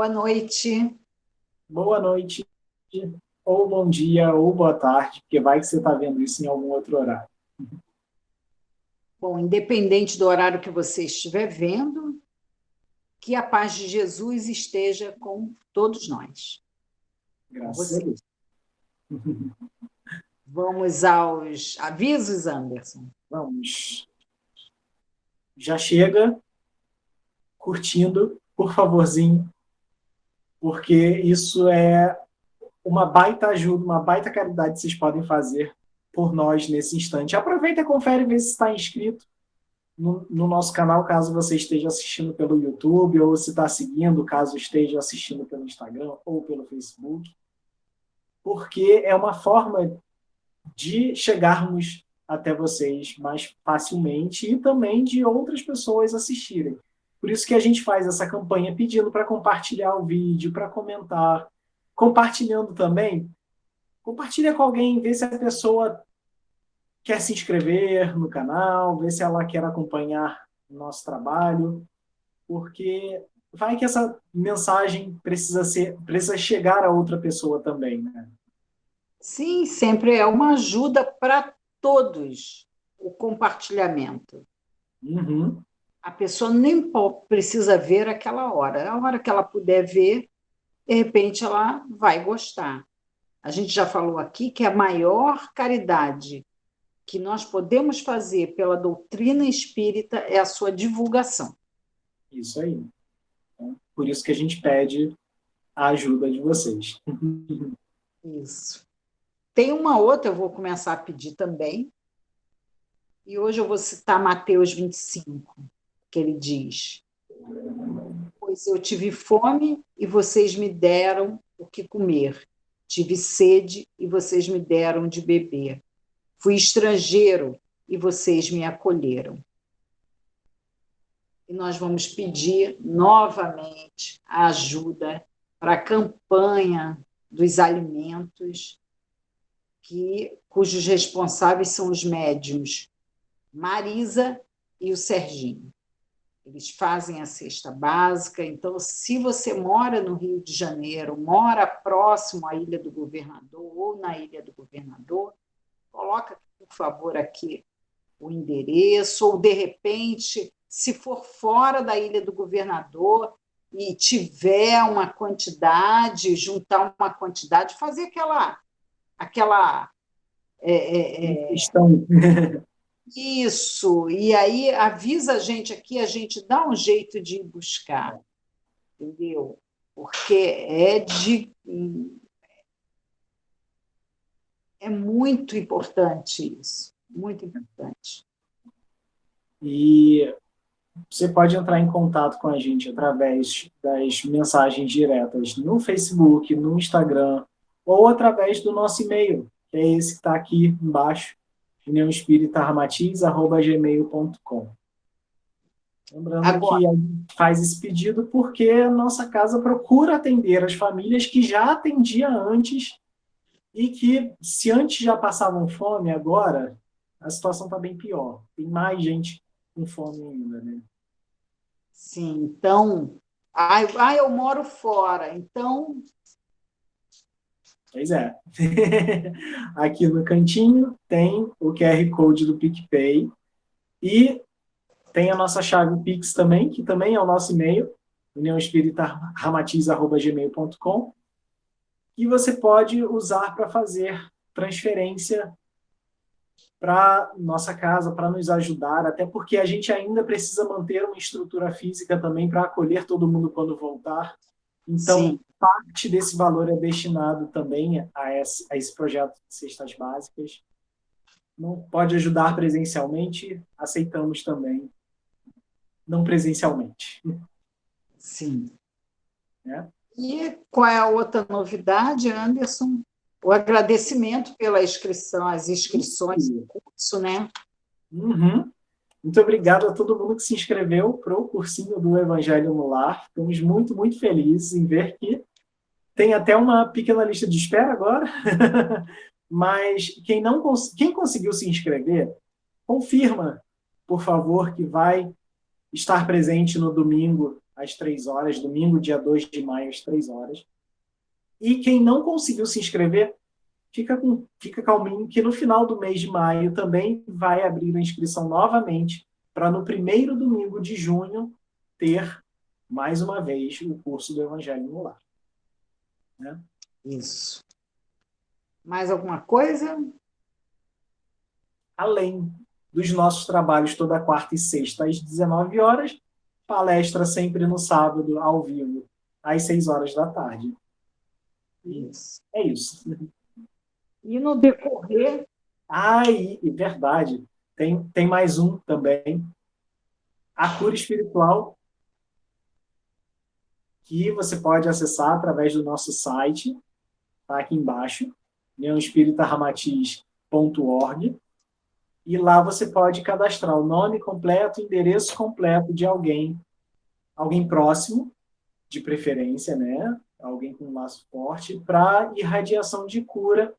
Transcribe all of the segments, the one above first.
Boa noite. Boa noite, ou bom dia, ou boa tarde, porque vai que você está vendo isso em algum outro horário. Bom, independente do horário que você estiver vendo, que a paz de Jesus esteja com todos nós, com Graças a você. Deus. Vamos aos avisos, Anderson. Vamos. Já chega curtindo, por favorzinho, porque isso é uma baita ajuda, uma baita caridade que vocês podem fazer por nós nesse instante. Aproveita e confere, vê se está inscrito no nosso canal, caso você esteja assistindo pelo YouTube, ou se está seguindo, caso esteja assistindo pelo Instagram ou pelo Facebook, porque é uma forma de chegarmos até vocês mais facilmente e também de outras pessoas assistirem. Por isso que a gente faz essa campanha pedindo para compartilhar o vídeo, para comentar, compartilhando também. Compartilha com alguém, vê se a pessoa quer se inscrever no canal, vê se ela quer acompanhar o nosso trabalho, porque vai que essa mensagem precisa chegar a outra pessoa também, né? Sim, sempre é uma ajuda para todos o compartilhamento. Uhum. A pessoa nem precisa ver aquela hora. A hora que ela puder ver, de repente ela vai gostar. A gente já falou aqui que a maior caridade que nós podemos fazer pela doutrina espírita é a sua divulgação. Isso aí. Por isso que a gente pede a ajuda de vocês. Isso. Tem uma outra, eu vou começar a pedir também, e hoje eu vou citar Mateus 25, que ele diz: Pois eu tive fome e vocês me deram o que comer, tive sede e vocês me deram de beber, fui estrangeiro e vocês me acolheram. E nós vamos pedir novamente a ajuda para a campanha dos alimentos, cujos responsáveis são os médiuns Marisa e o Serginho. Eles fazem a cesta básica, então, se você mora no Rio de Janeiro, mora próximo à Ilha do Governador ou na Ilha do Governador, coloca, por favor, aqui o endereço, ou, de repente, se for fora da Ilha do Governador e tiver uma quantidade, juntar uma quantidade, fazer aquela Estão. isso, e aí avisa a gente aqui, a gente dá um jeito de ir buscar, entendeu? Porque é muito importante isso, muito importante. E você pode entrar em contato com a gente através das mensagens diretas no Facebook, no Instagram, ou através do nosso e-mail, que é esse que está aqui embaixo, uniãoespíritaramatiz@gmail.com. Lembrando Agora, que a gente faz esse pedido porque a nossa casa procura atender as famílias que já atendia antes e que, se antes já passavam fome, agora a situação está bem pior. Tem mais gente com fome ainda, né? sim, então, eu moro fora, então, Pois é. Aqui no cantinho tem o QR Code do PicPay e tem a nossa chave Pix também, que também é o nosso e-mail, uniãoespíritaramatiz@gmail.com, e você pode usar para fazer transferência para nossa casa, para nos ajudar, até porque a gente ainda precisa manter uma estrutura física também para acolher todo mundo quando voltar. Então, sim, parte desse valor é destinado também a esse projeto de cestas básicas. Não pode ajudar presencialmente, aceitamos também não presencialmente. sim. Né? E qual é a outra novidade, Anderson? O agradecimento pela inscrição, as inscrições no curso, né? Uhum. Muito obrigado a todo mundo que se inscreveu para o cursinho do Evangelho no Lar. Ficamos muito, muito felizes em ver que tem até uma pequena lista de espera agora, mas quem conseguiu se inscrever, confirma, por favor, que vai estar presente no domingo às 3 horas, domingo, dia 2 de maio, às 3 horas. E quem não conseguiu se inscrever, fica calminho, que no final do mês de maio também vai abrir a inscrição novamente, para no primeiro domingo de junho ter, mais uma vez, o curso do Evangelho no Lar. Né? Isso. Mais alguma coisa? Além dos nossos trabalhos toda quarta e sexta às 19 horas, palestra sempre no sábado, ao vivo, às 6 horas da tarde. Isso. É isso. E no decorrer... Verdade. Tem mais um também. A cura espiritual, que você pode acessar através do nosso site, tá aqui embaixo, uniãoespíritaramatiz.org. E lá você pode cadastrar o nome completo, endereço completo de alguém próximo, de preferência, né? Alguém com um laço forte, para irradiação de cura.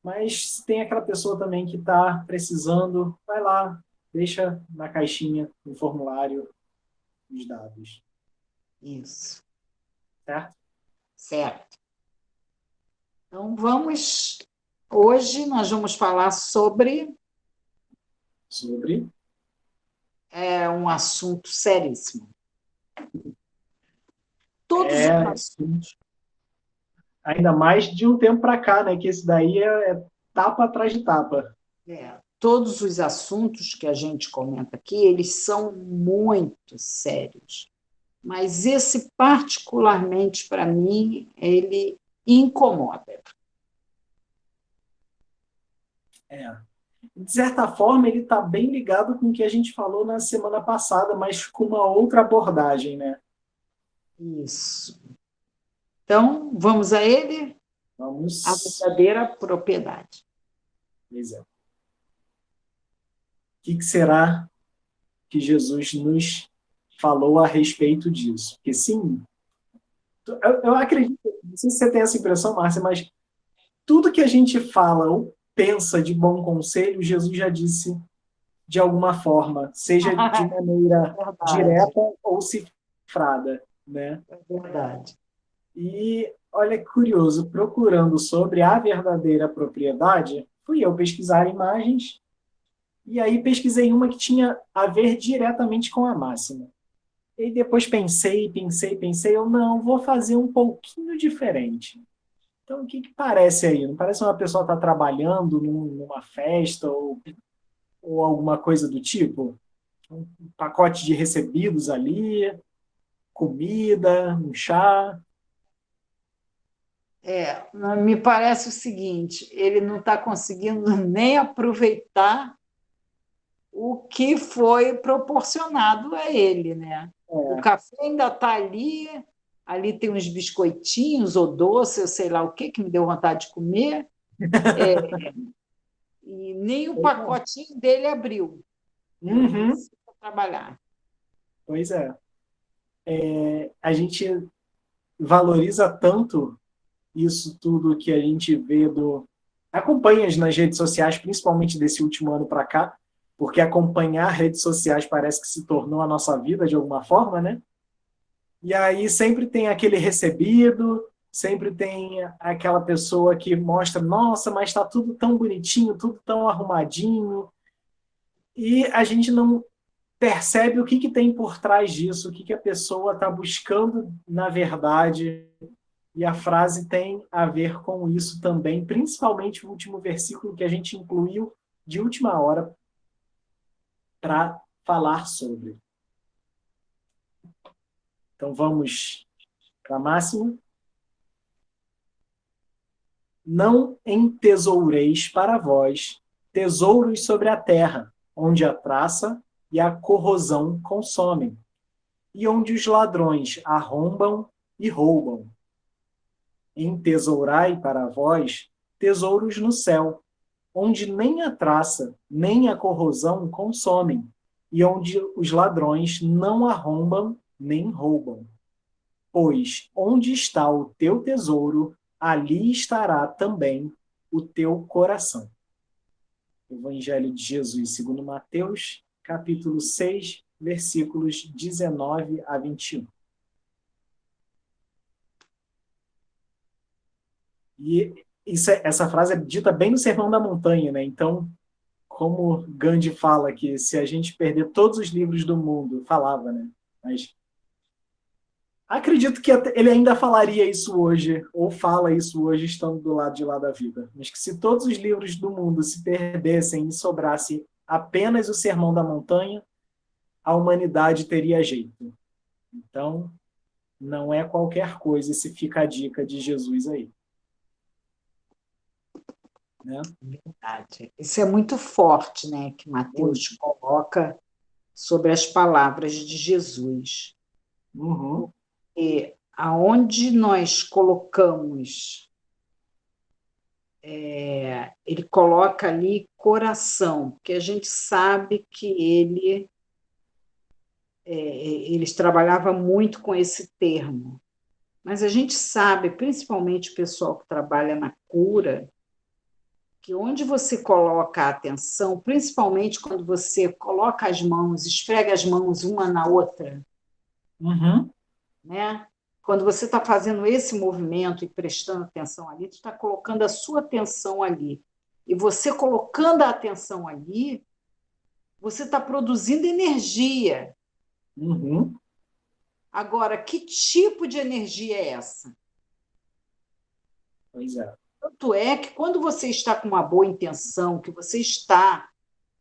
Mas se tem aquela pessoa também que está precisando, vai lá, deixa na caixinha, no formulário, os dados. Isso. Certo? Certo. Então, hoje nós vamos falar sobre um assunto seríssimo. Todos os assuntos. Ainda mais de um tempo para cá, né? Que esse daí é tapa atrás de tapa. Todos os assuntos que a gente comenta aqui, eles são muito sérios. Mas esse, particularmente para mim, ele incomoda. De certa forma, ele está bem ligado com o que a gente falou na semana passada, mas com uma outra abordagem, né? Isso. Então, vamos a ele? Vamos. A verdadeira propriedade. Pois é. O que será que Jesus nos falou a respeito disso? Porque, sim, eu acredito, não sei se você tem essa impressão, Márcia, mas tudo que a gente fala ou pensa de bom conselho, Jesus já disse de alguma forma, seja de maneira direta ou cifrada, né? É verdade. E olha que curioso, procurando sobre a verdadeira propriedade, fui eu pesquisar imagens e aí pesquisei uma que tinha a ver diretamente com a máxima. E depois pensei, eu não, vou fazer um pouquinho diferente. Então, o que parece aí? Não parece uma pessoa estar trabalhando numa festa ou alguma coisa do tipo? Um pacote de recebidos ali, comida, um chá. Me parece o seguinte, ele não está conseguindo nem aproveitar o que foi proporcionado a ele, né? O café ainda está ali tem uns biscoitinhos ou doce, eu sei lá o que me deu vontade de comer, e nem o pacotinho dele abriu. Uhum. Para trabalhar. Pois é. A gente valoriza tanto isso tudo que a gente vê acompanha nas redes sociais, principalmente desse último ano para cá, porque acompanhar redes sociais parece que se tornou a nossa vida de alguma forma, né? E aí sempre tem aquele recebido, sempre tem aquela pessoa que mostra, nossa, mas está tudo tão bonitinho, tudo tão arrumadinho, e a gente não percebe o que tem por trás disso, o que a pessoa está buscando na verdade. E a frase tem a ver com isso também, principalmente o último versículo que a gente incluiu de última hora para falar sobre. Então vamos para a máxima. Não entesoureis para vós tesouros sobre a terra, onde a traça e a corrosão consomem, e onde os ladrões arrombam e roubam. Entesourai para vós tesouros no céu, onde nem a traça, nem a corrosão consomem, e onde os ladrões não arrombam nem roubam. Pois onde está o teu tesouro, ali estará também o teu coração. Evangelho de Jesus, segundo Mateus, capítulo 6, versículos 19 a 21. E essa frase é dita bem no Sermão da Montanha, né? Então, como Gandhi fala que se a gente perder todos os livros do mundo, falava, né? Mas acredito que ele ainda falaria isso hoje, ou fala isso hoje, estando do lado de lá da vida. Mas que se todos os livros do mundo se perdessem e sobrasse apenas o Sermão da Montanha, a humanidade teria jeito. Então, não é qualquer coisa se fica a dica de Jesus aí. Né? Verdade. Isso é muito forte, né, que Mateus coloca sobre as palavras de Jesus. Uhum. E aonde nós colocamos, ele coloca ali coração, porque a gente sabe que eles trabalhavam muito com esse termo. Mas a gente sabe, principalmente o pessoal que trabalha na cura, que onde você coloca a atenção, principalmente quando você coloca as mãos, esfrega as mãos uma na outra, Uhum. né? Quando você está fazendo esse movimento e prestando atenção ali, você está colocando a sua atenção ali. E você colocando a atenção ali, você está produzindo energia. Uhum. Agora, que tipo de energia é essa? Pois é. Tanto é que quando você está com uma boa intenção, que você está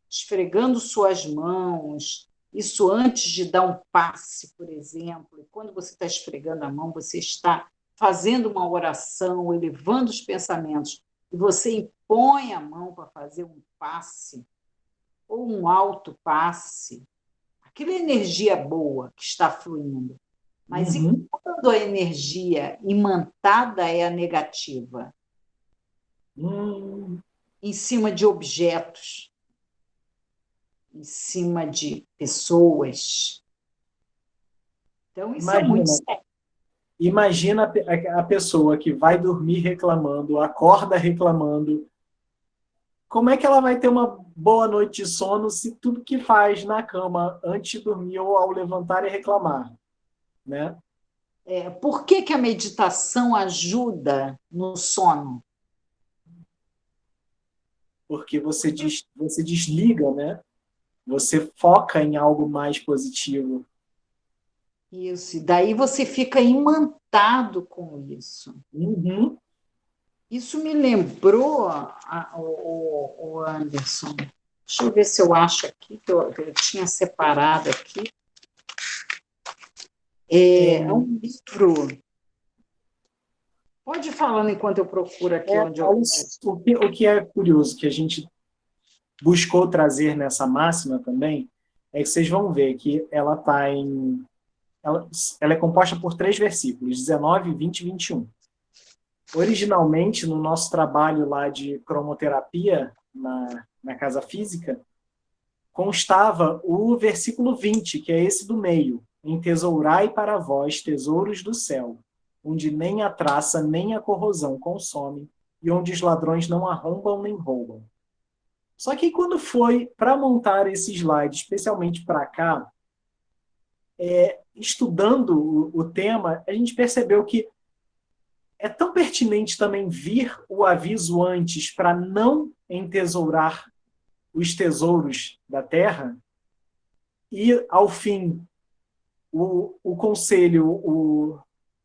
esfregando suas mãos, isso antes de dar um passe, por exemplo, e quando você está esfregando a mão, você está fazendo uma oração, elevando os pensamentos, e você impõe a mão para fazer um passe, ou um alto passe, aquela energia boa que está fluindo. Mas e Uhum. quando a energia imantada é a negativa? Em cima de objetos, em cima de pessoas. Então, isso é muito Imagina, sério. imagina a pessoa que vai dormir reclamando, acorda reclamando. Como é que ela vai ter uma boa noite de sono se tudo que faz na cama antes de dormir ou ao levantar é reclamar, né? Por que, que a meditação ajuda no sono? Porque você desliga, né? Você foca em algo mais positivo. Isso, e daí você fica imantado com isso. Uhum. Isso me lembrou, o Anderson. Deixa eu ver se eu acho aqui, que eu tinha separado aqui. É um livro. Pode ir falando enquanto eu procuro aqui onde eu. O que é curioso, que a gente buscou trazer nessa máxima também, é que vocês vão ver que ela está em. Ela é composta por 3 versículos, 19, 20 e 21. Originalmente, no nosso trabalho lá de cromoterapia, na casa física, constava o versículo 20, que é esse do meio. Entesourai para vós tesouros do céu, onde nem a traça nem a corrosão consomem, e onde os ladrões não arrombam nem roubam. Só que quando foi para montar esse slide, especialmente para cá, estudando o tema, a gente percebeu que é tão pertinente também vir o aviso antes para não entesourar os tesouros da terra, e, ao fim, o conselho,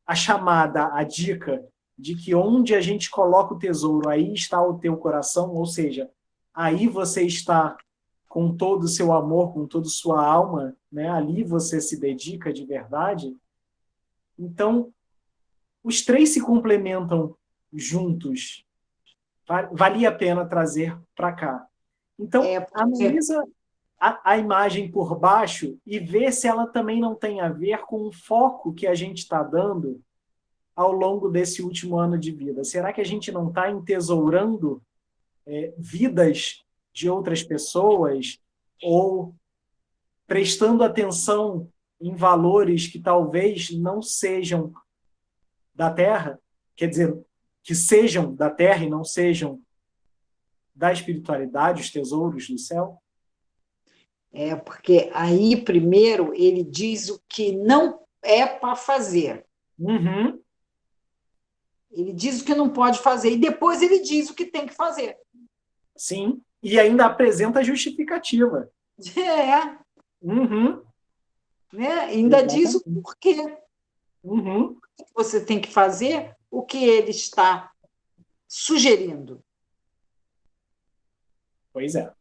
a chamada, a dica de que onde a gente coloca o tesouro, aí está o teu coração, ou seja, aí você está com todo o seu amor, com toda a sua alma, né? Ali você se dedica de verdade. Então, os 3 se complementam juntos. Valia a pena trazer para cá. Então, analisa a imagem por baixo e vê se ela também não tem a ver com o foco que a gente está dando ao longo desse último ano de vida. Será que a gente não está entesourando vidas de outras pessoas ou prestando atenção em valores que talvez não sejam da Terra, quer dizer, que sejam da Terra e não sejam da espiritualidade, os tesouros do céu? Porque aí, primeiro, ele diz o que não é para fazer. Uhum. Ele diz o que não pode fazer e depois ele diz o que tem que fazer. Sim. E ainda apresenta a justificativa. É, Uhum. né? Ainda diz o Exatamente. porquê Uhum. que você tem que fazer, o que ele está sugerindo. Pois é.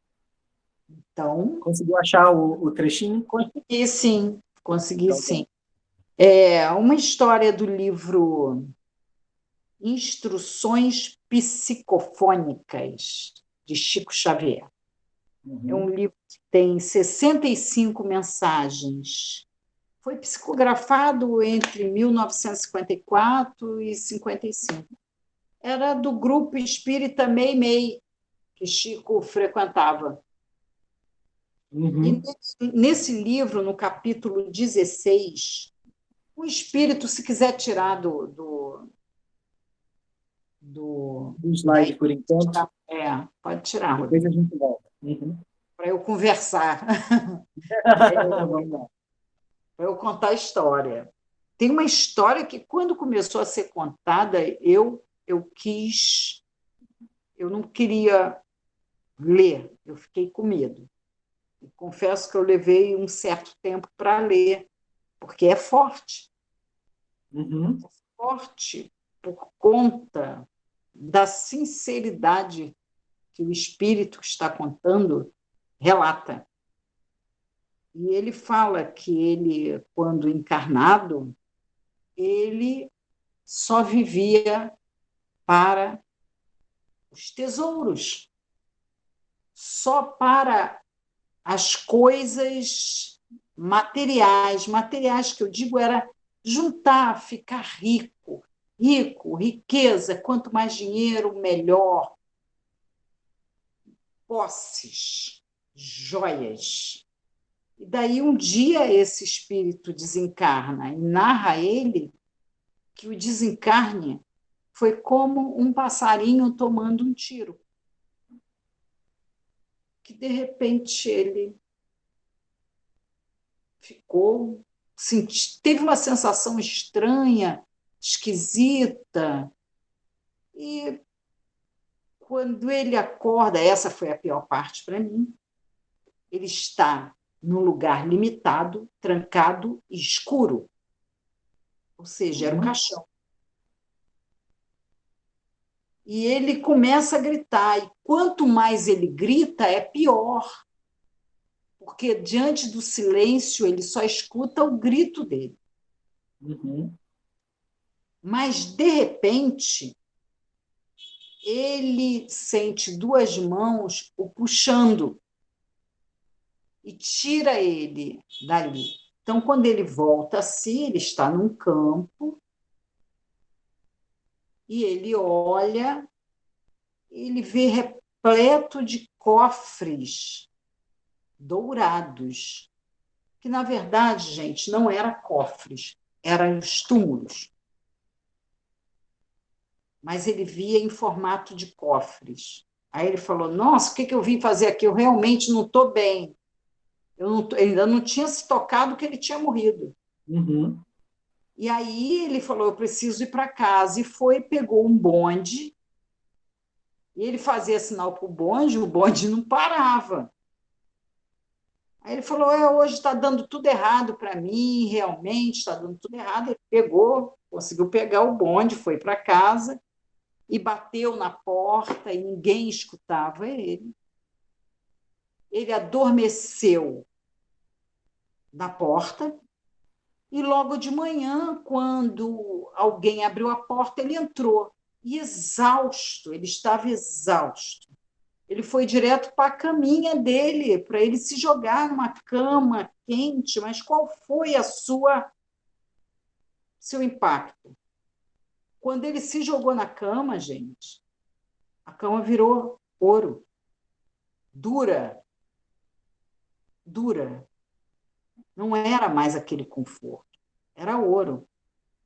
Então, Conseguiu achar o trechinho? consegui sim, consegui Então, tá. sim. É uma história do livro Instruções Psicofônicas, de Chico Xavier. É um Uhum. livro que tem 65 mensagens. Foi psicografado entre 1954 e 55. Era do grupo espírita Meimei, que Chico frequentava. E Uhum. nesse livro, no capítulo 16, o espírito, se quiser tirar do O da slide por enquanto. pode tirar, Depois a Rodrigo, gente volta. Uhum. para eu conversar, Vamos lá. para eu contar a história. Tem uma história que, quando começou a ser contada, eu não queria ler, eu fiquei com medo. E confesso que eu levei um certo tempo para ler, porque é Uhum. forte por conta da sinceridade que o espírito que está contando relata. E ele fala que ele, quando encarnado, ele só vivia para os tesouros, só para as coisas materiais. Materiais que eu digo era juntar, ficar rico, rico, riqueza, quanto mais dinheiro, melhor. Posses, joias. E daí um dia esse espírito desencarna e narra ele que o desencarne foi como um passarinho tomando um tiro, que de repente ele ficou, teve uma sensação estranha, esquisita, e quando ele acorda, essa foi a pior parte para mim, ele está num lugar limitado, trancado e escuro, ou seja, era o Uhum. caixão. E ele começa a gritar, e quanto mais ele grita, é pior, porque diante do silêncio ele só escuta o grito dele. Uhum. Mas, de repente, ele sente duas mãos o puxando e tira ele dali. Então, quando ele volta a si, ele está num campo e ele olha, ele vê repleto de cofres dourados, que, na verdade, gente, não eram cofres, eram os túmulos. Mas ele via em formato de cofres. Aí ele falou: Nossa, o que eu vim fazer aqui? Eu realmente não estou bem. Ainda não tinha se tocado que ele tinha morrido. Uhum. E aí ele falou: Eu preciso ir para casa. E foi, pegou um bonde, e ele fazia sinal para o bonde não parava. Aí ele falou: Hoje está dando tudo errado para mim, realmente está dando tudo errado. Ele pegou, conseguiu pegar o bonde, foi para casa e bateu na porta e ninguém escutava ele. Ele adormeceu na porta e logo de manhã, quando alguém abriu a porta, ele entrou. E exausto, ele estava exausto. Ele foi direto para a caminha dele, para ele se jogar numa cama quente, mas qual foi a seu impacto? Quando ele se jogou na cama, gente, a cama virou ouro, dura, dura. Não era mais aquele conforto, era ouro.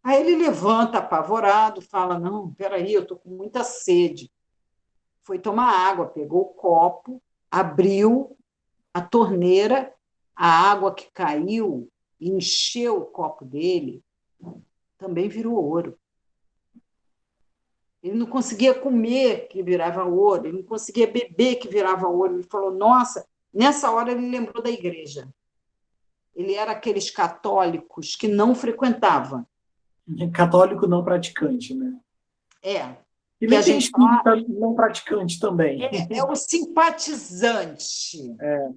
Aí ele levanta apavorado, fala: Não, peraí, eu estou com muita sede. Foi tomar água, pegou o copo, abriu a torneira, a água que caiu e encheu o copo dele, também virou ouro. Ele não conseguia comer, que virava ouro, ele não conseguia beber, que virava ouro. Ele falou, nossa, nessa hora ele lembrou da igreja. Ele era aqueles católicos que não frequentavam. Católico não praticante, né? É, E que a nem tem gente fala, espírita não praticante também. é o simpatizante. É.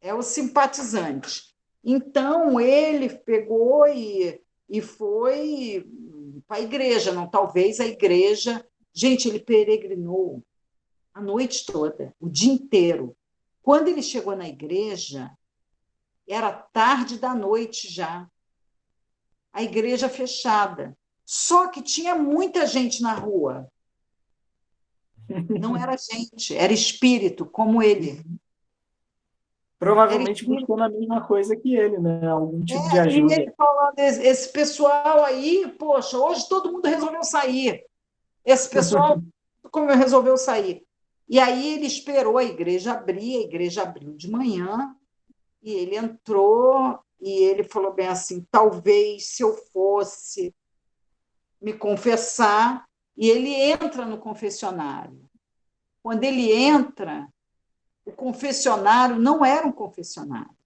É o simpatizante. Então, ele pegou e foi para a igreja, não, talvez a igreja. Gente, ele peregrinou a noite toda, o dia inteiro. Quando ele chegou na igreja, era tarde da noite já, a igreja fechada. Só que tinha muita gente na rua. Não era gente, era espírito, como ele. Era Provavelmente espírito. buscou na mesma coisa que ele, né? Algum tipo de E ajuda. ele falando, esse pessoal aí, poxa, hoje todo mundo resolveu sair. Esse pessoal como resolveu sair. E aí ele esperou a igreja abriu de manhã, e ele entrou, e ele falou bem assim, talvez se eu fosse me confessar, e ele entra no confessionário. Quando ele entra, o confessionário não era um confessionário,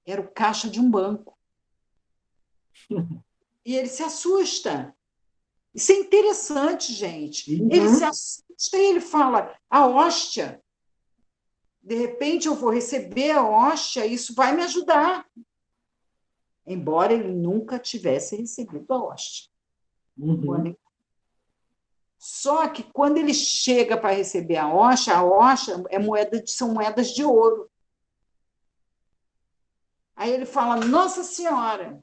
era o caixa de um banco. E ele se assusta. Isso é interessante, gente. Ele se Uhum. assusta e ele fala: a hóstia, de repente eu vou receber a hóstia, isso vai me ajudar. Embora ele nunca tivesse recebido a hóstia. Uhum. Só que quando ele chega para receber a hóstia são moedas de ouro. Aí ele fala: Nossa Senhora.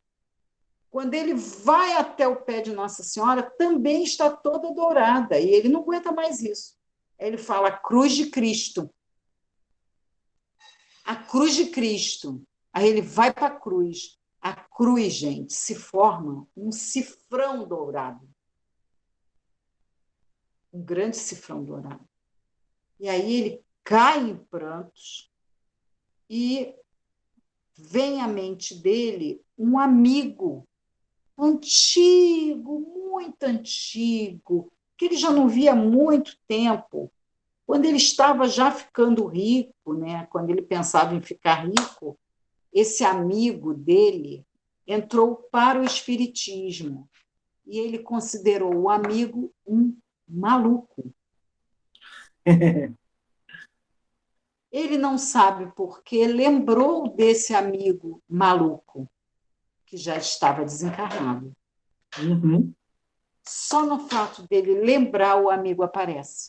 Quando ele vai até o pé de Nossa Senhora, também está toda dourada, e ele não aguenta mais isso. Aí ele fala: Cruz de Cristo. A cruz de Cristo. Aí ele vai para a cruz. A cruz, gente, se forma um cifrão dourado. Um grande cifrão dourado. E aí ele cai em prantos e vem à mente dele um amigo antigo, muito antigo, que ele já não via há muito tempo. Quando ele estava já ficando rico, né? Quando ele pensava em ficar rico, esse amigo dele entrou para o espiritismo e ele considerou o amigo um maluco. Ele não sabe por que lembrou desse amigo maluco que já estava desencarnado. Uhum. Só no fato dele lembrar, o amigo aparece.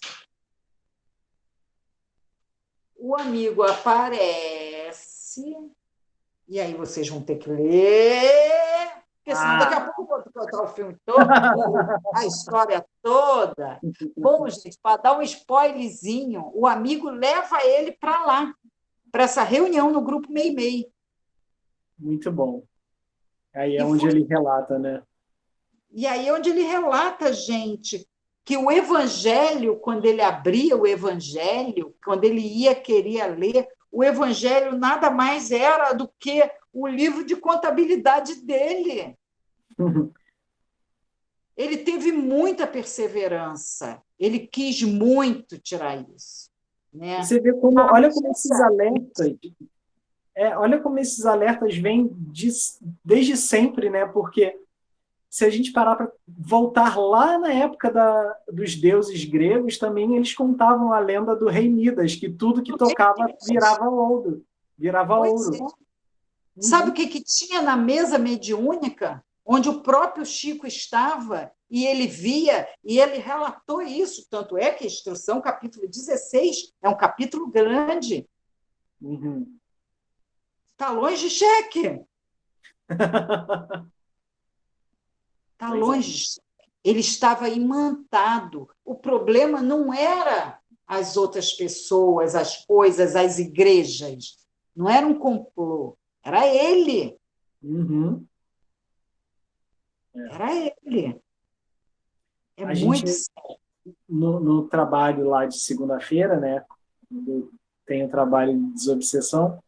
O amigo aparece, e aí vocês vão ter que ler, porque senão daqui a pouco eu vou contar o filme todo, a história toda. Bom, gente, para dar um spoilerzinho, o amigo leva ele para lá, para essa reunião no grupo Meimei. Muito bom. Aí é E, onde foi, ele relata, né? e aí é onde ele relata, gente, que o evangelho, quando ele abria o evangelho, quando ele queria ler, o evangelho nada mais era do que o livro de contabilidade dele. Ele teve muita perseverança, ele quis muito tirar isso. E Né? você vê como, Mas olha como esses alertas vêm desde sempre, né? Porque se a gente parar para voltar lá na época dos deuses gregos, também eles contavam a lenda do rei Midas, que tudo que tocava virava ouro. Virava pois ouro. é. Sabe o Uhum. que tinha na mesa mediúnica, onde o próprio Chico estava e ele via, e ele relatou isso, tanto é que a Instrução, capítulo 16, é um capítulo grande. Uhum. Talões de cheque. Pois é. Talões. Ele estava imantado. O problema não era as outras pessoas, as coisas, as igrejas. Não era um complô. Era ele. Uhum. É. Era ele. É A gente, muito. no trabalho lá de segunda-feira, né? tem o trabalho de desobsessão,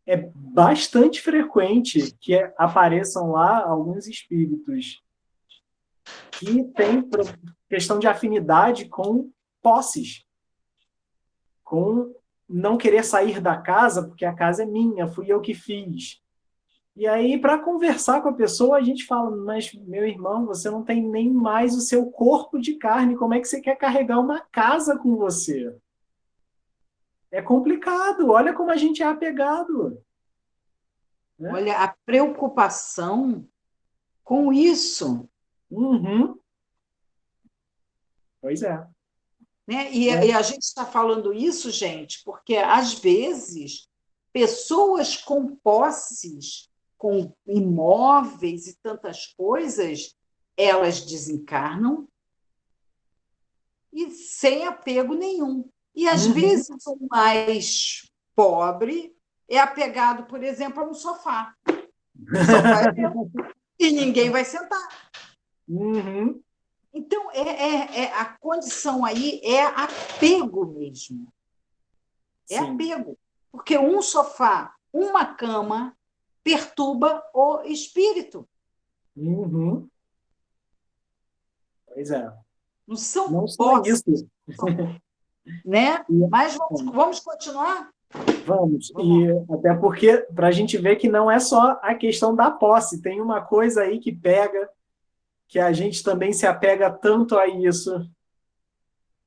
é bastante frequente que apareçam lá alguns espíritos que têm questão de afinidade com posses, com não querer sair da casa, porque a casa é minha, fui eu que fiz. E aí, para conversar com a pessoa, a gente fala, mas, meu irmão, você não tem nem mais o seu corpo de carne, como é que você quer carregar uma casa com você? É complicado, olha como a gente é apegado. Né? Olha, a preocupação com isso. Uhum. Pois é. Né? E a gente está falando isso, gente, porque às vezes pessoas com posses, com imóveis e tantas coisas, elas desencarnam e sem apego nenhum. E às Uhum. vezes o mais pobre é apegado, por exemplo, a um sofá. O sofá é meu e ninguém vai sentar. Uhum. Então, a condição aí é apego mesmo. É Sim. apego. Porque um sofá, uma cama, perturba o espírito. Uhum. Pois é. Não são Não só posses, isso. né? E- Mas vamos continuar? Vamos. Vamos. E até porque, para a gente ver que não é só a questão da posse, tem uma coisa aí que pega, que a gente também se apega tanto a isso.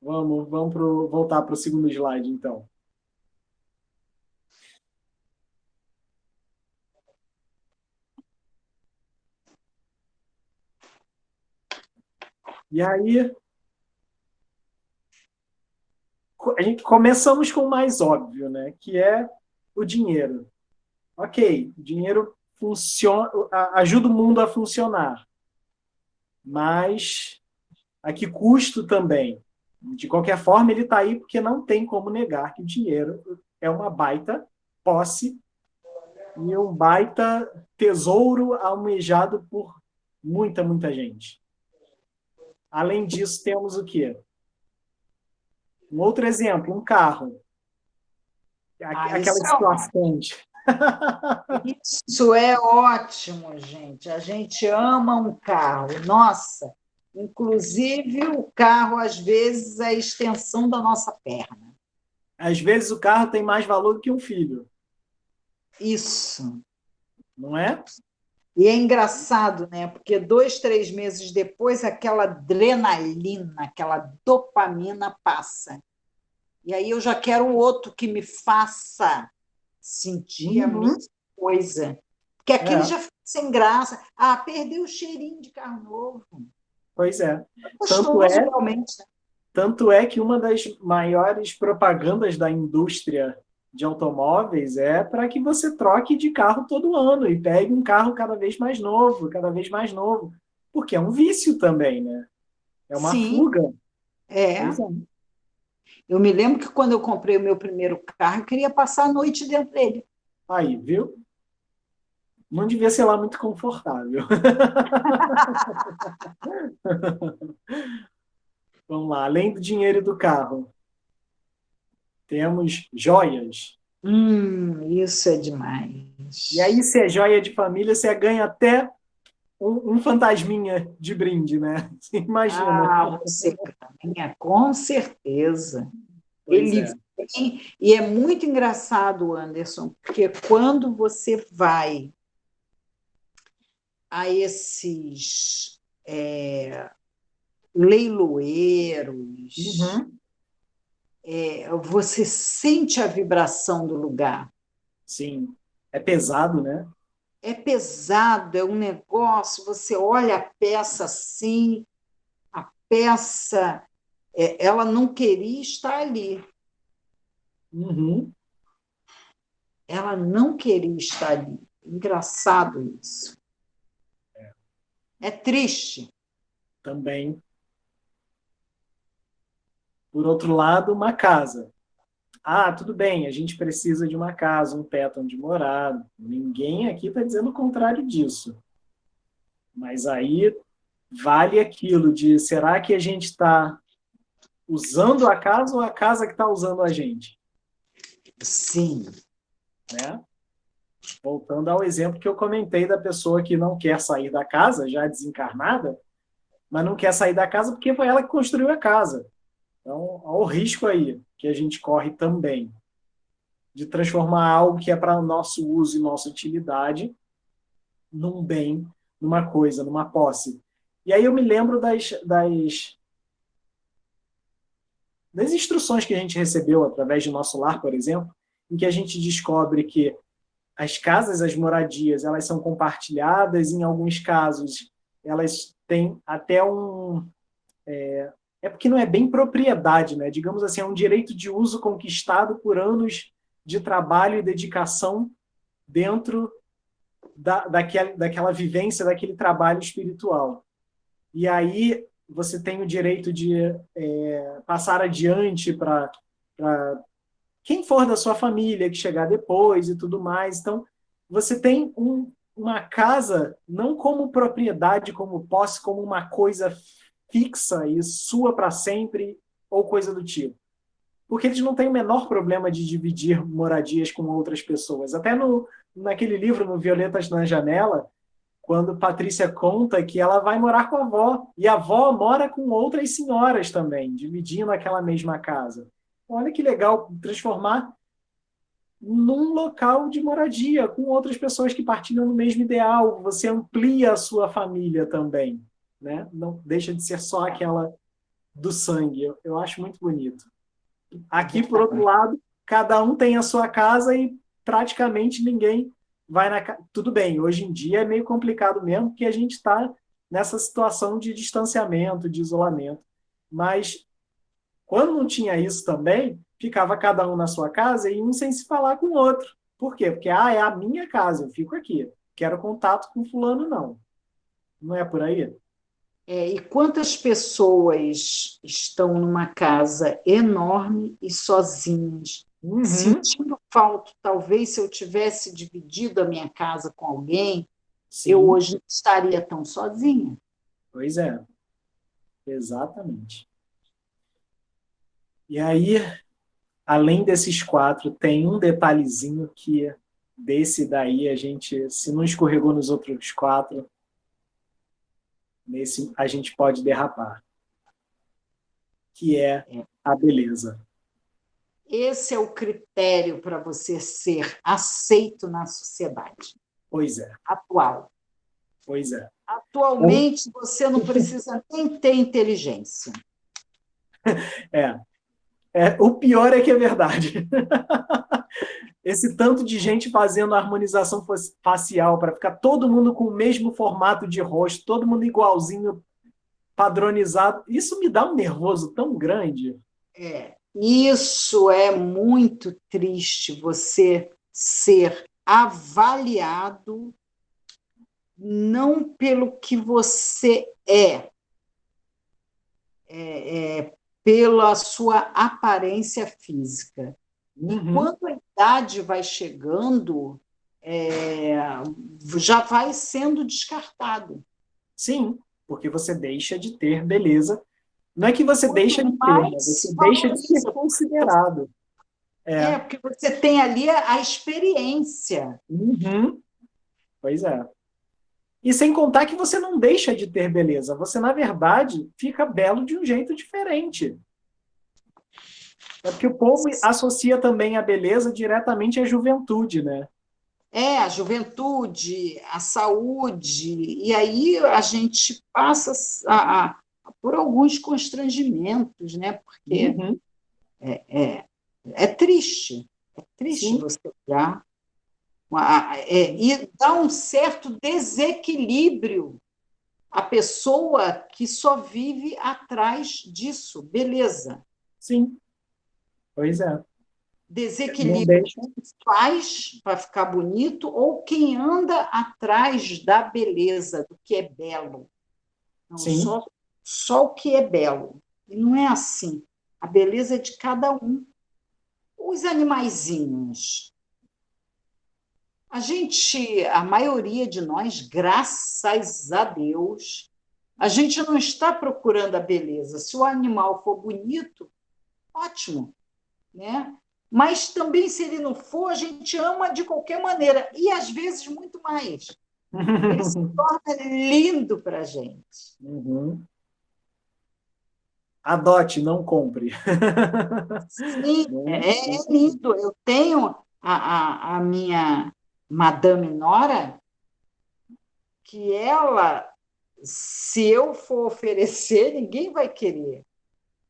Vamos voltar para o segundo slide, então. E aí, a gente começamos com o mais óbvio, né? Que é o dinheiro. Ok, o dinheiro funciona, ajuda o mundo a funcionar, mas a que custo também? De qualquer forma, ele está aí porque não tem como negar que o dinheiro é uma baita posse e um baita tesouro almejado por muita gente. Além disso, temos o quê? Um outro exemplo, um carro. Aquelas situações. Isso é ótimo, gente. A gente ama um carro. Nossa, inclusive o carro, às vezes, é a extensão da nossa perna. Às vezes o carro tem mais valor do que um filho, Isso. não é? E é engraçado, né? Porque 2, 3 meses depois, aquela adrenalina, aquela dopamina passa. E aí eu já quero outro que me faça sentir a mesma Uhum. coisa. Porque aquele É, já fica sem graça. Ah, perdeu o cheirinho de carro novo. pois é. É Tanto gostoso, é, realmente. Né? tanto é que uma das maiores propagandas da indústria de automóveis é para que você troque de carro todo ano e pegue um carro cada vez mais novo, porque é um vício também, né? É uma Sim, fuga. Pois é. é. Eu me lembro que quando eu comprei o meu primeiro carro, eu queria passar a noite dentro dele. Aí, viu? Não devia ser lá muito confortável. Vamos lá, além do dinheiro e do carro, temos joias. Isso é E aí, demais. se é joia de família, você ganha até um fantasminha de brinde, né? Você imagina. Ah, você ganha, com certeza. Pois Ele é. vem, e é muito engraçado, Anderson, porque quando você vai a esses leiloeiros, Uhum. você sente a vibração do lugar. Sim. É pesado, né? É pesado, é um negócio, você olha a peça assim, a peça, ela não queria estar ali, Uhum. ela não queria estar ali. Engraçado isso. É triste. Também. Por outro lado, uma casa. Ah, tudo bem, a gente precisa de uma casa, um teto onde morar. Ninguém aqui está dizendo o contrário disso. Mas aí vale aquilo de será que a gente está usando a casa ou a casa que está usando a gente? Sim. Né? Voltando ao exemplo que eu comentei da pessoa que não quer sair da casa, já desencarnada, mas não quer sair da casa porque foi ela que construiu a casa. Então, olha o risco aí que a gente corre também de transformar algo que é para nosso uso e nossa utilidade num bem, numa coisa, numa posse. E aí eu me lembro das instruções que a gente recebeu através do nosso lar, por exemplo, em que a gente descobre que as casas, as moradias, elas são compartilhadas, em alguns casos elas têm até um... É porque não é bem propriedade, né? Digamos assim, é um direito de uso conquistado por anos de trabalho e dedicação dentro daquela vivência, daquele trabalho espiritual. E aí você tem o direito de passar adiante para quem for da sua família que chegar depois e tudo mais. Então, você tem uma casa não como propriedade, como posse, como uma coisa fixa e sua para sempre ou coisa do tipo. Porque eles não têm o menor problema de dividir moradias com outras pessoas. Até naquele livro, no Violetas na Janela, quando Patrícia conta que ela vai morar com a avó, e a avó mora com outras senhoras também, dividindo aquela mesma casa. Olha que legal transformar num local de moradia, com outras pessoas que partilham do mesmo ideal. Você amplia a sua família também, né? Não deixa de ser só aquela do sangue. Eu acho muito bonito. Aqui, por outro lado, cada um tem a sua casa e praticamente ninguém vai na casa. Tudo bem, hoje em dia é meio complicado mesmo, porque a gente está nessa situação de distanciamento, de isolamento. Mas quando não tinha isso também, ficava cada um na sua casa e um sem se falar com o outro. Por quê? Porque é a minha casa, eu fico aqui. Quero contato com fulano, não. Não é por aí? E quantas pessoas estão numa casa enorme e sozinhas, Uhum. sentindo falta? Talvez se eu tivesse dividido a minha casa com alguém, eu Sim, hoje não estaria tão sozinha. pois é. Exatamente. E aí, além desses quatro, tem um detalhezinho que desse daí a gente, se não escorregou nos outros quatro, nesse a gente pode derrapar, que é a beleza. Esse é o critério para você ser aceito na sociedade Pois é, atual. pois é. Atualmente, você não precisa nem ter inteligência. É, o pior é que é verdade. Esse tanto de gente fazendo harmonização facial para ficar todo mundo com o mesmo formato de rosto, todo mundo igualzinho, padronizado, isso me dá um nervoso tão grande. Isso é muito triste, você ser avaliado não pelo que você pela sua aparência física. E Uhum. quando a idade vai chegando, é, já vai sendo descartado. Sim, porque você deixa de ter beleza. Não é que você Quanto deixa de ter, mas mais você se deixa de ser valoriza, considerado. É. porque você tem ali a experiência. Uhum. Pois é. E sem contar que você não deixa de ter beleza. Você, na verdade, fica belo de um jeito diferente. É porque o povo associa também a beleza diretamente à juventude, né? A juventude, a saúde, e aí a gente passa por alguns constrangimentos, né? Porque Uhum. é triste Sim, você olhar, e dá um certo desequilíbrio a pessoa que só vive atrás disso, beleza. sim. Pois é. Não Desequilíbrio deixa. faz para ficar bonito ou quem anda atrás da beleza, do que é belo. Não, Sim, só o que é belo. E não é assim. A beleza é de cada um. Os animaizinhos. A maioria de nós, graças a Deus, A gente não está procurando a beleza. Se o animal for bonito, ótimo, né? Mas também, se ele não for, a gente ama de qualquer maneira, e às vezes muito mais. Ele se torna lindo para a gente. Uhum. Adote, não compre. Sim, Né? é lindo. Eu tenho a minha Madame Nora, que ela, se eu for oferecer, ninguém vai querer.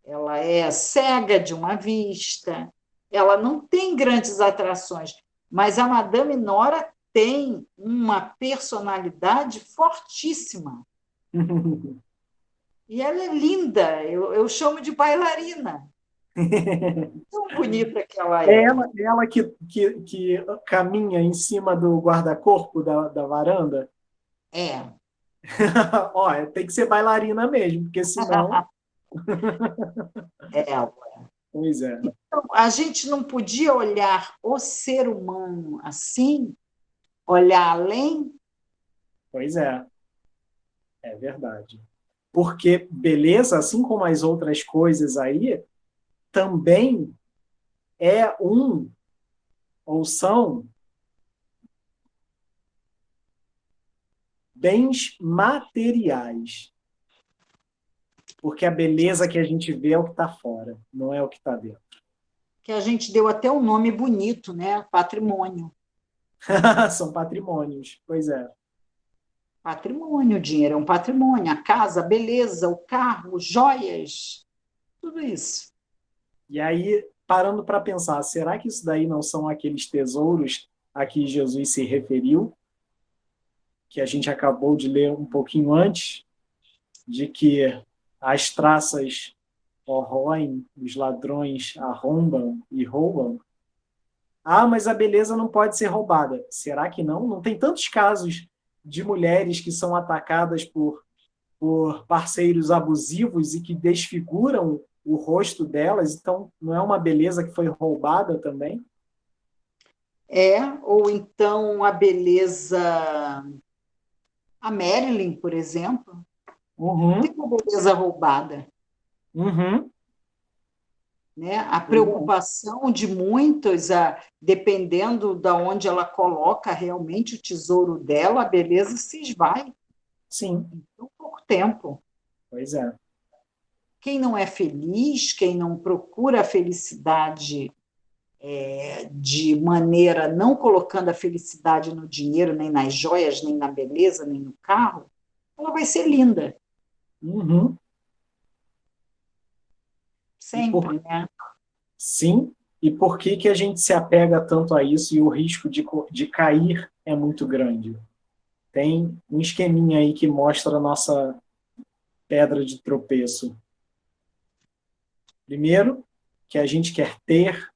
Ela é cega de uma vista, ela não tem grandes atrações, mas a Madame Nora tem uma personalidade fortíssima. E ela é linda, eu chamo de bailarina. Tão bonita que ela É é. ela que caminha em cima do guarda-corpo da varanda? É. Ó, tem que ser bailarina mesmo, porque senão. É. Pois é, Então, a gente não podia olhar o ser humano assim, olhar além. pois é verdade. Porque beleza, assim como as outras coisas aí, também é ou são bens materiais. Porque a beleza que a gente vê é o que está fora, não é o que está dentro. Que a gente deu até um nome bonito, né? Patrimônio. São patrimônios, pois é. Patrimônio, o dinheiro é um patrimônio, a casa, a beleza, o carro, joias, tudo isso. E aí, parando para pensar, será que isso daí não são aqueles tesouros a que Jesus se referiu, que a gente acabou de ler um pouquinho antes, de que as traças corroem, os ladrões arrombam e roubam? Ah, mas a beleza não pode ser roubada. Será que não? Não tem tantos casos de mulheres que são atacadas por parceiros abusivos e que desfiguram o rosto delas, então não é uma beleza que foi roubada também? É, ou então a beleza, a Marilyn, por exemplo, não tem Uhum, uma beleza roubada, uhum. né? A preocupação de muitos, dependendo de onde ela coloca realmente o tesouro dela, a beleza se esvai Sim, em tão pouco tempo. pois é. Quem não é feliz, quem não procura a felicidade de maneira não colocando a felicidade no dinheiro, nem nas joias, nem na beleza, nem no carro, ela vai ser linda, Uhum. E por, sempre, né? sim, e por que que a gente se apega tanto a isso e o risco de cair é muito grande? Tem um esqueminha aí que mostra a nossa pedra de tropeço. Primeiro, que a gente quer ter.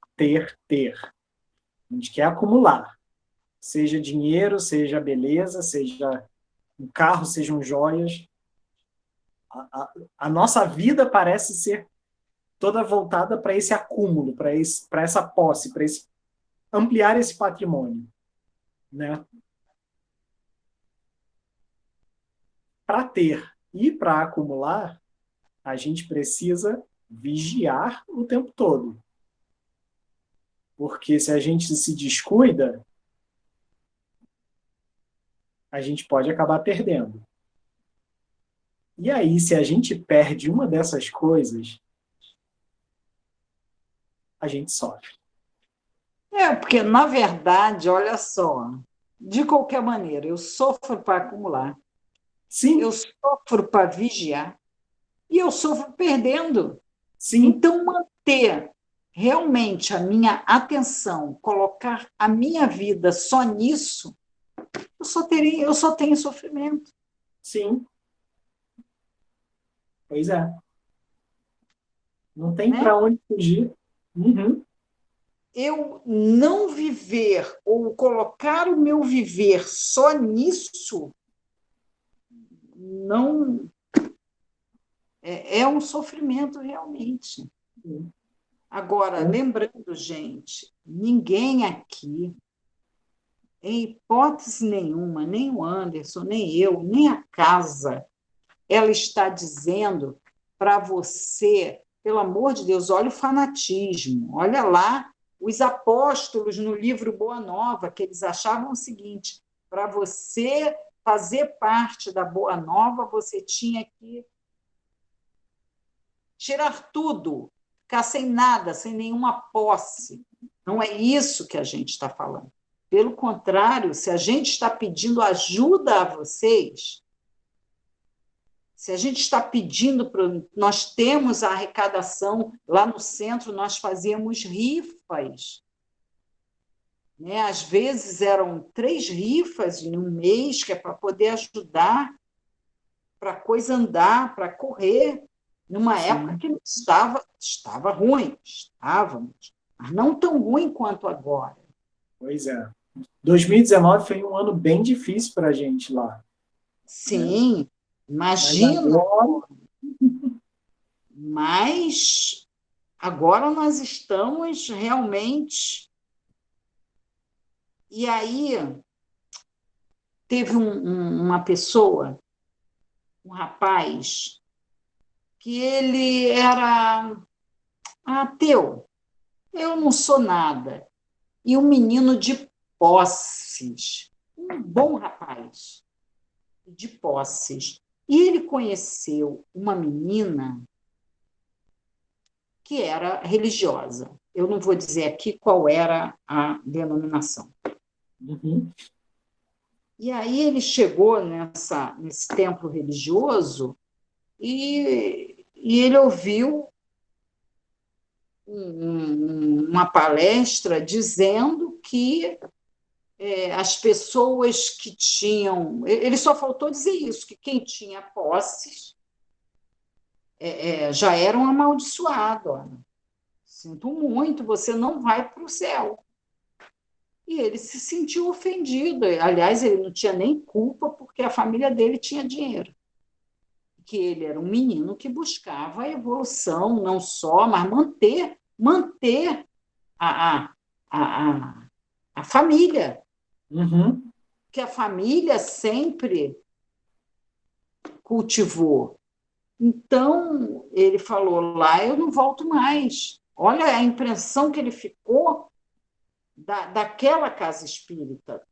A gente quer acumular. Seja dinheiro, seja beleza, seja um carro, sejam joias. A nossa vida parece ser toda voltada para esse acúmulo, para essa posse, para ampliar esse patrimônio. Né? Para ter e para acumular, a gente precisa vigiar o tempo todo. Porque se a gente se descuida, a gente pode acabar perdendo. E aí, se a gente perde uma dessas coisas, a gente sofre. Porque, na verdade, olha só, de qualquer maneira, eu sofro para acumular, eu Sim, sofro para vigiar e eu sofro perdendo. sim, Então, manter realmente a minha atenção, colocar a minha vida só nisso, eu só tenho sofrimento, sim. Pois é. Não tem né? para onde fugir. Uhum. Eu não viver ou colocar o meu viver só nisso não é um sofrimento realmente. Agora, lembrando, gente, ninguém aqui, em hipótese nenhuma, nem o Anderson, nem eu, nem a casa, ela está dizendo para você, pelo amor de Deus, olha o fanatismo, olha lá os apóstolos no livro Boa Nova, que eles achavam o seguinte: para você fazer parte da Boa Nova, você tinha que tirar tudo, ficar sem nada, sem nenhuma posse. Não é isso que a gente está falando. Pelo contrário, se a gente está pedindo ajuda a vocês, se a gente está pedindo, nós temos a arrecadação, lá no centro nós fazíamos rifas, né? Às vezes eram 3 rifas em um mês, que é para poder ajudar, para a coisa andar, para correr, numa época que não estava ruim, estávamos, mas não tão ruim quanto agora. Pois é. 2019 foi um ano bem difícil para a gente lá. Sim, né? Imagina. Mas agora nós estamos realmente... E aí teve uma pessoa, um rapaz, que ele era ateu. Eu não sou nada. E um menino de posses, um bom rapaz de posses. E ele conheceu uma menina que era religiosa. Eu não vou dizer aqui qual era a denominação. Uhum. E aí ele chegou nesse templo religioso e ele ouviu uma palestra dizendo que as pessoas que tinham... Ele só faltou dizer isso, que quem tinha posses já eram amaldiçoados. Sinto muito, você não vai para o céu. E ele se sentiu ofendido. Aliás, ele não tinha nem culpa, porque a família dele tinha dinheiro. Que ele era um menino que buscava a evolução, não só, mas manter a família. Uhum. Que a família sempre cultivou. Então, ele falou, lá eu não volto mais. Olha a impressão que ele ficou daquela casa espírita.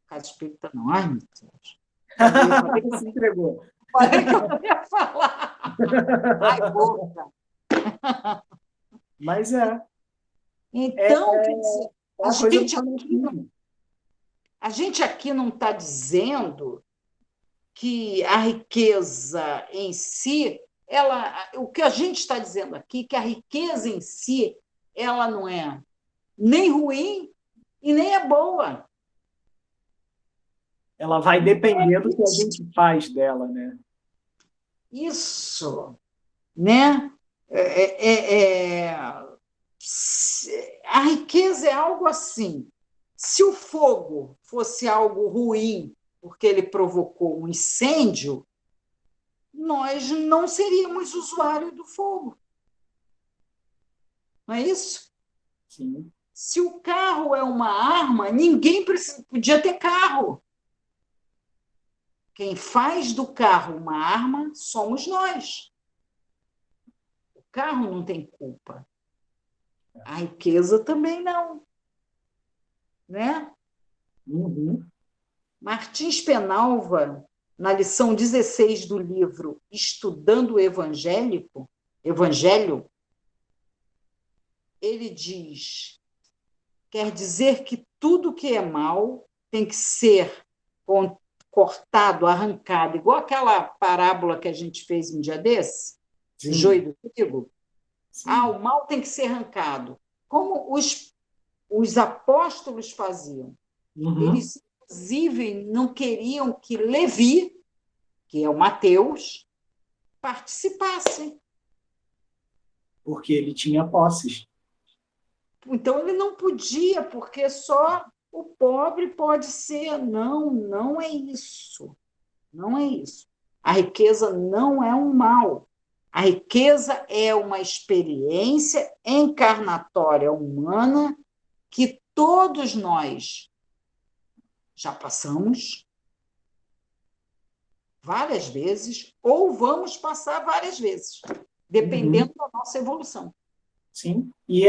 Casa espírita não, ai, meu Deus. Ele se entregou. Falei que eu não ia falar. Ai, boca. Mas é. Então, quer dizer, a coisa gente aqui não está dizendo que a riqueza em si, o que a gente está dizendo aqui, que a riqueza em si, ela não é nem ruim e nem é boa. Ela vai depender do que a gente faz dela, né? Isso, né? A riqueza é algo assim. Se o fogo fosse algo ruim, porque ele provocou um incêndio, nós não seríamos usuários do fogo. Não é isso? Sim. Se o carro é uma arma, ninguém podia ter carro. Quem faz do carro uma arma somos nós. O carro não tem culpa. A riqueza também não. Né? Uhum. Martins Penalva, na lição 16 do livro Estudando o Evangelho, ele diz: quer dizer que tudo que é mal tem que ser cortado, arrancado, igual aquela parábola que a gente fez um dia desse, Sim. o joio do trigo. Sim. O mal tem que ser arrancado. Como os apóstolos faziam. Uhum. Eles, inclusive, não queriam que Levi, que é o Mateus, participasse. Porque ele tinha posses. Então, ele não podia, porque só o pobre pode ser. Não, não é isso. Não é isso. A riqueza não é um mal. A riqueza é uma experiência encarnatória humana que todos nós já passamos, várias vezes ou vamos passar várias vezes, dependendo da nossa evolução. Sim, e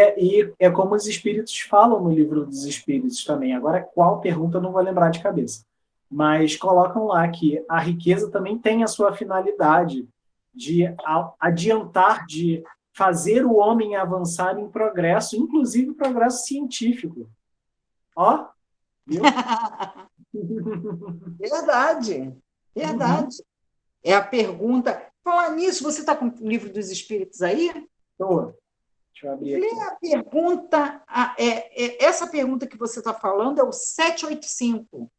é como os espíritos falam no livro dos espíritos também. Agora, qual pergunta eu não vou lembrar de cabeça. Mas colocam lá que a riqueza também tem a sua finalidade de adiantar, de fazer o homem avançar em progresso, inclusive progresso científico. Ó, viu? Verdade, verdade. É a pergunta. Falar nisso, você está com o livro dos espíritos aí? Tô. Deixa eu abrir Lê aqui. a pergunta. Essa pergunta que você está falando é o 785.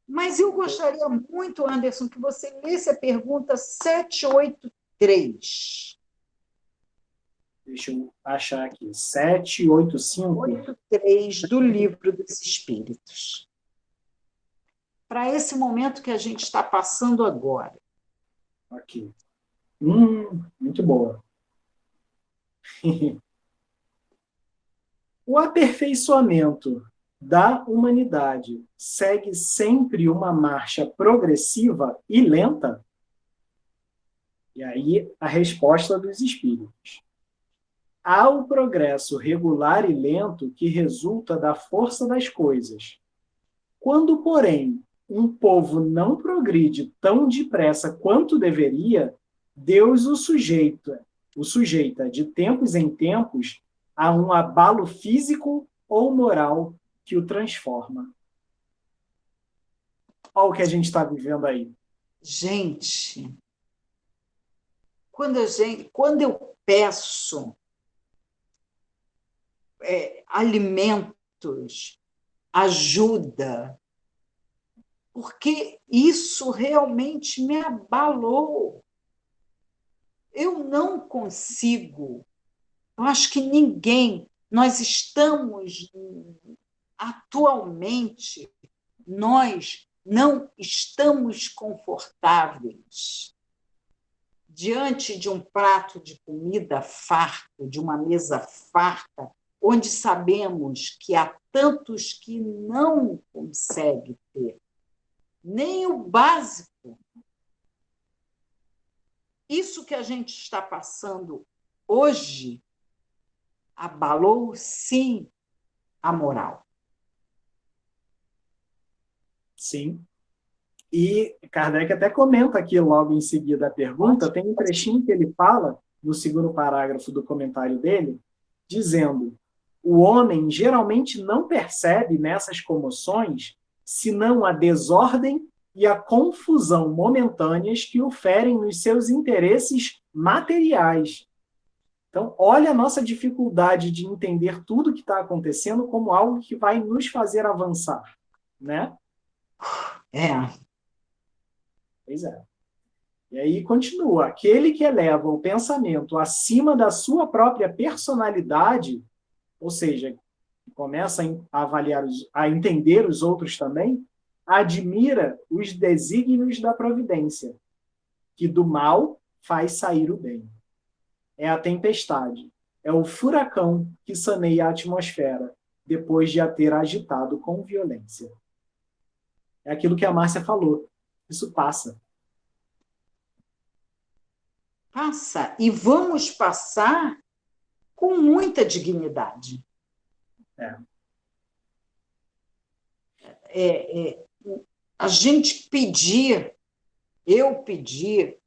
Mas eu gostaria muito, Anderson, que você lesse a pergunta 783. Deixa eu achar aqui. 785. 83 do livro dos Espíritos. Para esse momento que a gente está passando agora. Aqui. Muito boa. O aperfeiçoamento da humanidade segue sempre uma marcha progressiva e lenta? E aí a resposta dos espíritos. Há o progresso regular e lento que resulta da força das coisas. Quando, porém, um povo não progride tão depressa quanto deveria, Deus o sujeita de tempos em tempos a um abalo físico ou moral que o transforma. Olha o que a gente está vivendo aí. Gente, quando eu peço alimentos, ajuda, porque isso realmente me abalou. Eu não consigo, eu acho que ninguém, nós estamos atualmente, nós não estamos confortáveis diante de um prato de comida farto, de uma mesa farta, onde sabemos que há tantos que não conseguem ter nem o básico. Isso que a gente está passando hoje abalou, sim, a moral. Sim. E Kardec até comenta aqui logo em seguida a pergunta, tem um trechinho que ele fala, no segundo parágrafo do comentário dele, dizendo: o homem geralmente não percebe nessas comoções senão a desordem e a confusão momentâneas que o ferem nos seus interesses materiais. Então, olha a nossa dificuldade de entender tudo que está acontecendo como algo que vai nos fazer avançar, né? Pois é. E aí continua: aquele que eleva o pensamento acima da sua própria personalidade, ou seja, começa a avaliar, a entender os outros também, admira os desígnios da providência, que do mal faz sair o bem. É a tempestade, é o furacão que saneia a atmosfera, depois de a ter agitado com violência. É aquilo que a Márcia falou. Isso passa. Passa. E vamos passar com muita dignidade. A gente pedir, eu pedir,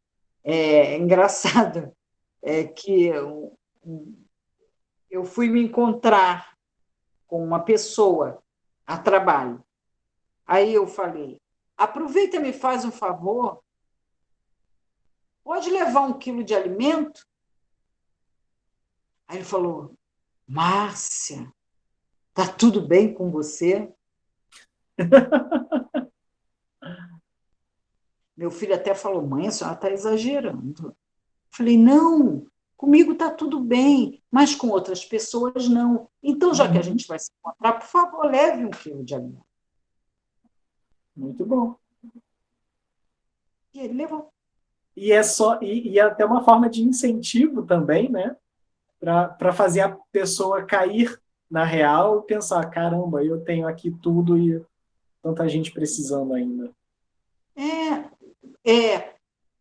engraçado, que eu fui me encontrar com uma pessoa a trabalho. Aí eu falei, aproveita e me faz um favor, pode levar 1 quilo de alimento? Aí ele falou, Márcia, tá tudo bem com você? Meu filho até falou, mãe, a senhora está exagerando. Falei, não, comigo está tudo bem, mas com outras pessoas não. Então, já que a gente vai se encontrar, por favor, leve 1 quilo de alimento. Muito bom. E ele levou. E é até uma forma de incentivo também, né? Para fazer a pessoa cair na real e pensar, caramba, eu tenho aqui tudo e tanta gente precisando ainda.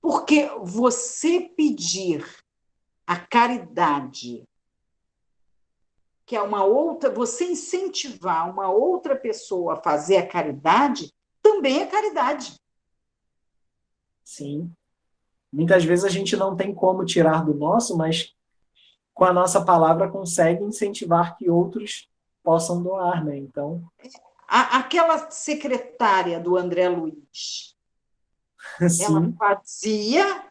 Porque você pedir a caridade, que é uma outra, você incentivar uma outra pessoa a fazer a caridade, também é caridade. Sim. Muitas vezes a gente não tem como tirar do nosso, mas com a nossa palavra consegue incentivar que outros possam doar, né? Então, Aquela secretária do André Luiz, ela sim. fazia,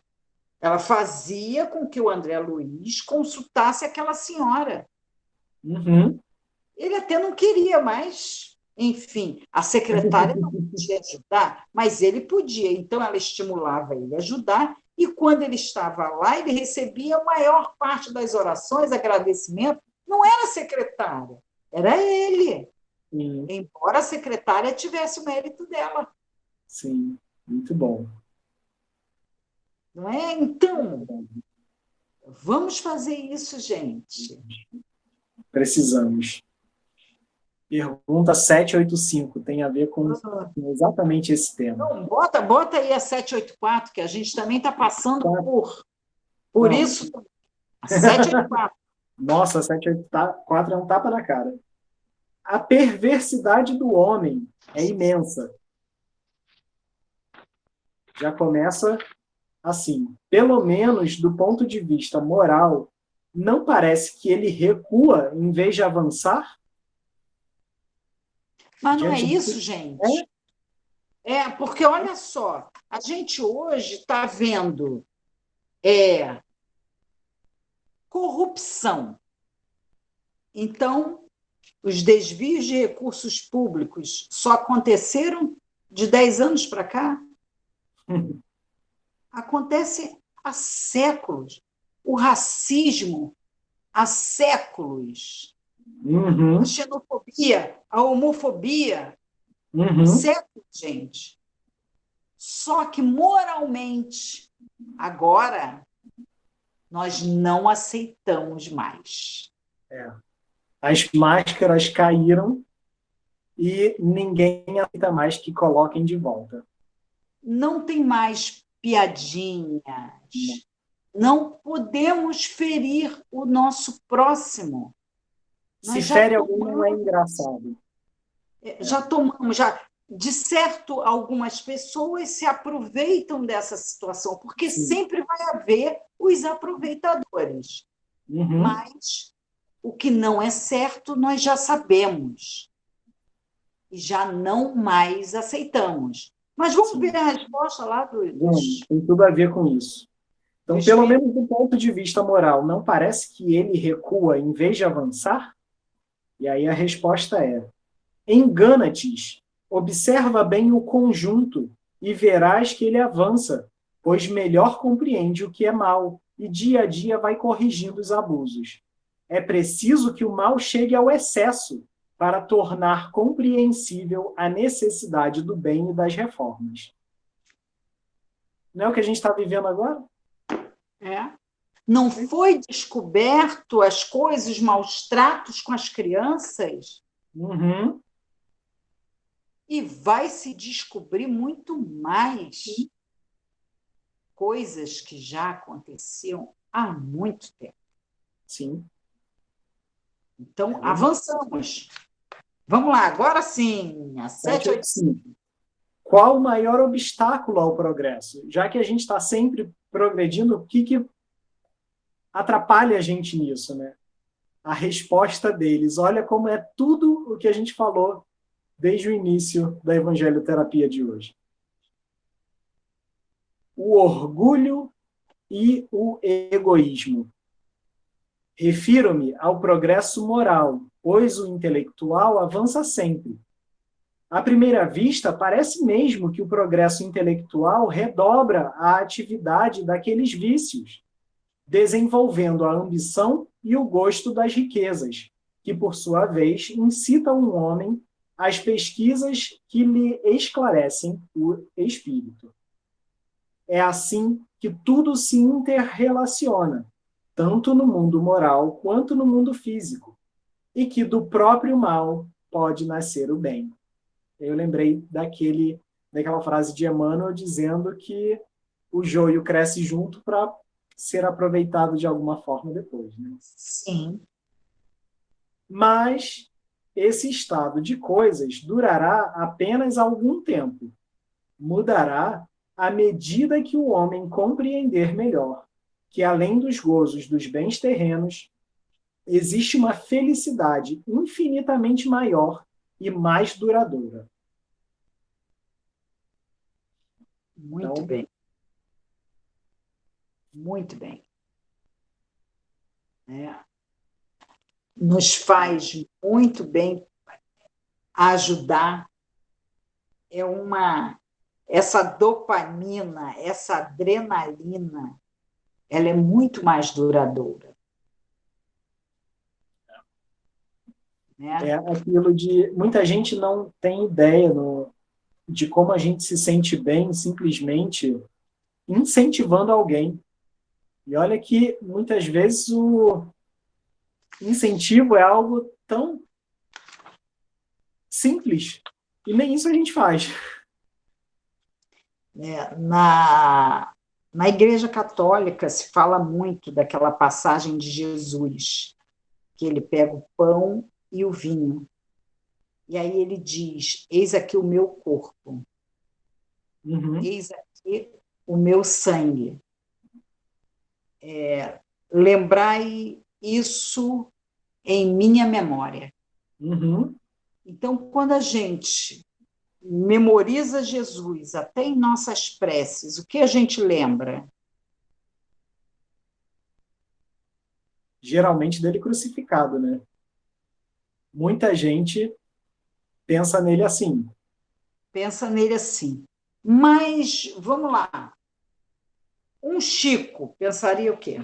ela fazia com que o André Luiz consultasse aquela senhora. Uhum. Ele até não queria, mas, enfim, a secretária não podia ajudar, mas ele podia. Então, ela estimulava ele a ajudar, e quando ele estava lá, ele recebia a maior parte das orações, agradecimento, não era a secretária, era ele, Sim, embora a secretária tivesse o mérito dela. sim. Muito bom. Não é? Então, vamos fazer isso, gente. Precisamos. Pergunta 785 tem a ver com exatamente esse tema. Então, bota aí a 784, que a gente também está passando por Não. isso. A 784. Nossa, 784 é um tapa na cara. A perversidade do homem é imensa. Já começa assim. Pelo menos do ponto de vista moral, não parece que ele recua em vez de avançar? Mas não é Diante isso, disso, gente. Porque olha só, a gente hoje está vendo corrupção. Então, os desvios de recursos públicos só aconteceram de 10 anos para cá? Acontece há séculos. O racismo há séculos. Uhum, A xenofobia, a homofobia, uhum. séculos, gente. Só que moralmente, agora, nós não aceitamos mais. As máscaras caíram e ninguém aceita mais que coloquem de volta. Não tem mais piadinhas. Não podemos ferir o nosso próximo. Se Nós já fere alguém, não é tomamos, engraçado. de certo, algumas pessoas se aproveitam dessa situação, porque Sim. sempre vai haver os aproveitadores. Uhum. Mas o que não é certo, nós já sabemos. E já não mais aceitamos. Mas vamos ver a resposta lá Tem tudo a ver com isso. Então, dos pelo menos do ponto de vista moral, não parece que ele recua em vez de avançar? E aí a resposta é: engana-te, observa bem o conjunto e verás que ele avança, pois melhor compreende o que é mal e dia a dia vai corrigindo os abusos. É preciso que o mal chegue ao excesso para tornar compreensível a necessidade do bem e das reformas. Não é o que a gente está vivendo agora? Não foi descoberto as coisas, os maus tratos com as crianças? Uhum. E vai se descobrir muito mais coisas que já aconteciam há muito tempo. Sim. Então, avançamos. Vamos lá, agora sim, a 785. Qual o maior obstáculo ao progresso? Já que a gente está sempre progredindo, o que atrapalha a gente nisso, né? A resposta deles. Olha como é tudo o que a gente falou desde o início da evangelioterapia de hoje. O orgulho e o egoísmo. Refiro-me ao progresso moral, pois o intelectual avança sempre. À primeira vista, parece mesmo que o progresso intelectual redobra a atividade daqueles vícios, desenvolvendo a ambição e o gosto das riquezas, que, por sua vez, incitam um homem às pesquisas que lhe esclarecem o espírito. É assim que tudo se interrelaciona, tanto no mundo moral quanto no mundo físico, e que do próprio mal pode nascer o bem. Eu lembrei daquela frase de Emmanuel dizendo que o joio cresce junto para ser aproveitado de alguma forma depois, né? Sim. Mas esse estado de coisas durará apenas algum tempo. Mudará à medida que o homem compreender melhor que, além dos gozos dos bens terrenos, existe uma felicidade infinitamente maior e mais duradoura. Muito Então, bem. Muito bem. Nos faz muito bem ajudar. Essa dopamina, essa adrenalina, ela é muito mais duradoura. é Né? aquilo de... Muita gente não tem ideia de como a gente se sente bem simplesmente incentivando alguém. E olha que, muitas vezes, o incentivo é algo tão simples. E nem isso a gente faz. Na Igreja Católica se fala muito daquela passagem de Jesus, que ele pega o pão e o vinho. E aí ele diz: eis aqui o meu corpo, Uhum, eis aqui o meu sangue. Lembrai isso em minha memória. uhum. Então, quando a gente memoriza Jesus, até em nossas preces, o que a gente lembra? Geralmente dele crucificado, né? Muita gente pensa nele assim. Pensa nele assim. Mas, vamos lá, um Chico pensaria o quê?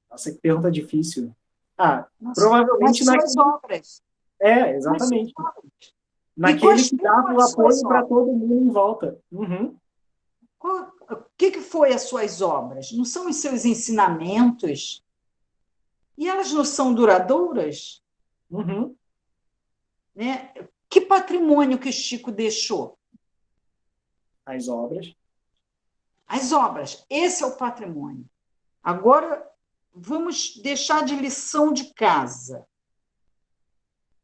Nossa, que pergunta difícil. Ah, Nas provavelmente suas naquele... obras. É, Nas suas exatamente. obras. E Naquele quais que foram dava o as suas apoio para obras? todo mundo em volta. Uhum, O que foi as suas obras? Não são os seus ensinamentos? E elas não são duradouras? uhum. Né? Que patrimônio que Chico deixou? As obras. As obras. Esse é o patrimônio. Agora, vamos deixar de lição de casa.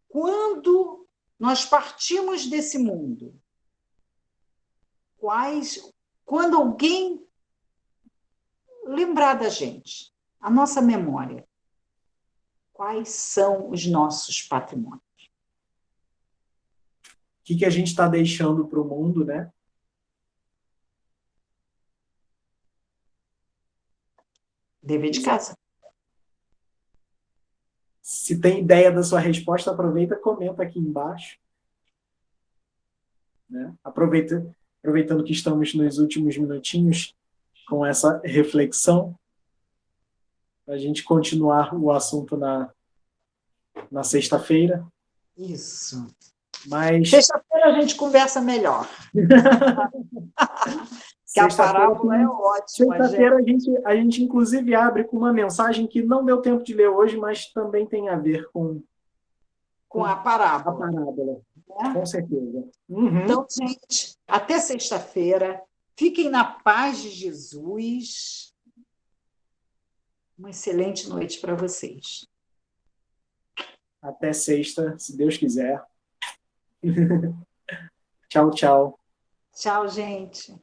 Quando nós partimos desse mundo, quando alguém lembrar da gente, a nossa memória, quais são os nossos patrimônios? O que a gente está deixando para o mundo, né? Dever de casa. Se tem ideia da sua resposta, aproveita e comenta aqui embaixo. Né? Aproveitando que estamos nos últimos minutinhos com essa reflexão, para a gente continuar o assunto na sexta-feira. Isso. Mas Sexta-feira a gente conversa melhor. Que a sexta-feira, parábola é ótima, gente. sexta-feira a gente inclusive abre com uma mensagem que não deu tempo de ler hoje, mas também tem a ver Com a com a parábola. parábola, Né? com certeza. Uhum. Então, gente, até sexta-feira. Fiquem na paz de Jesus. Uma excelente noite para vocês. Até sexta, se Deus quiser. Tchau, tchau. Tchau, gente.